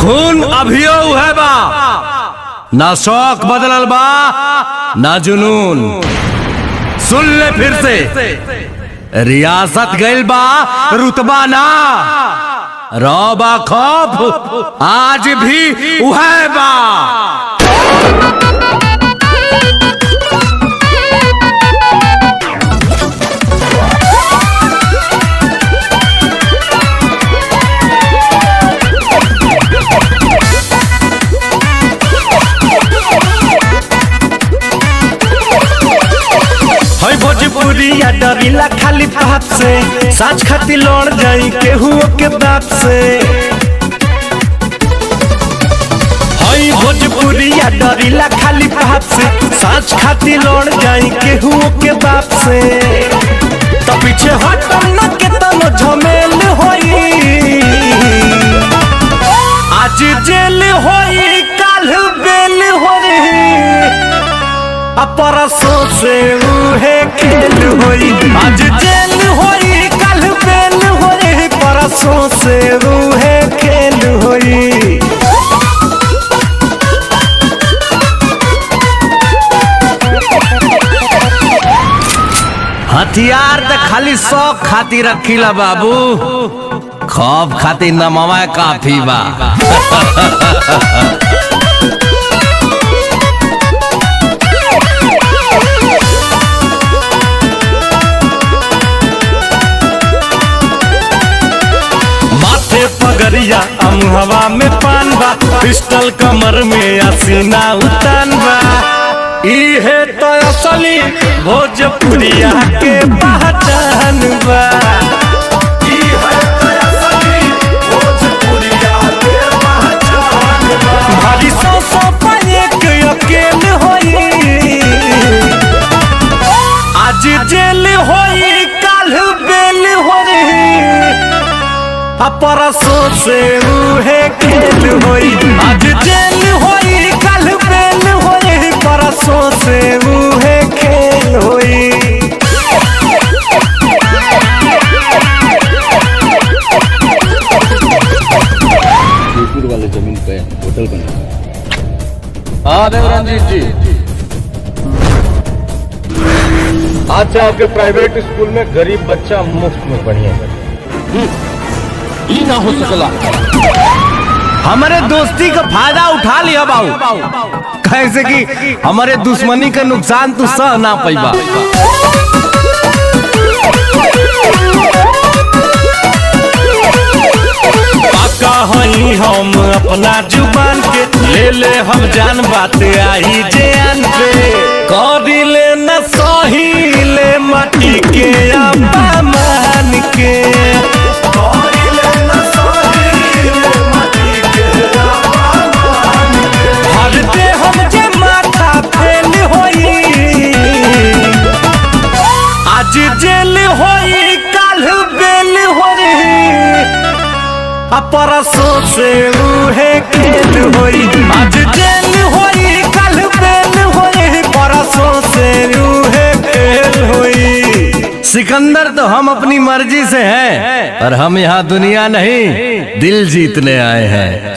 खून अभियो है बा, ना शौक बदलल बा ना जुनून। सुन ले फिर से, रियासत गइल बा रुतबा ना, रौबा खौफ आज भी उहै बा। भोजपुरिया डरिला खाली बात से, साच खाती लड़ जाई केहू के दांत से। हई भोजपुरिया डरिला खाली बात से, साच खाती लड़ जाई केहू के दांत से। तो पीछे हटम न के तनो झमेल होई, आज जेल होई काल बेल होई, परसों से उहे खेल होई। आज जेल होई कल बेल होई, परसों से उहे खेल होई। हथियार तो खाली शौक खाती रखीला बाबू, खौफ खाती नमवा काफी बा। पगरिया हवा में पान बा, पिस्टल कमर में असीना उतान बा। इहे तो असली भोजपुरिया के पहचान बा। इहे तो असली भोजपुरिया के पहचान बा। भारी सौ एक अकेल होई, आज जेल होई काल बेल होई, परसों से उहे खेल होई। आज जेल होई कल बेल होई, परसों से उहे खेल होई। जयपुर वाले जमीन पे होटल बना। हाँ देवरंजीत जी, आज से आपके प्राइवेट स्कूल में गरीब बच्चा मुफ्त में पढ़िए। ये ना हो सकला। हमारे दोस्ती का फायदा उठा लिया बाबू, कैसे कि हमारे दुश्मनी का नुकसान तू सह ना पैबा। पाका हई हम अपना जुबान के, ले ले हम जान बात आई जान पे। करी ले न सही ले माटी के अपमान के, जेल होई काल बेल होई, परसों से उहे खेल होई। आज जेल होई काल बेल होई, परसों से उहे खेल होई। सिकंदर तो हम अपनी मर्जी से हैं, और हम यहाँ दुनिया नहीं दिल जीतने आए हैं।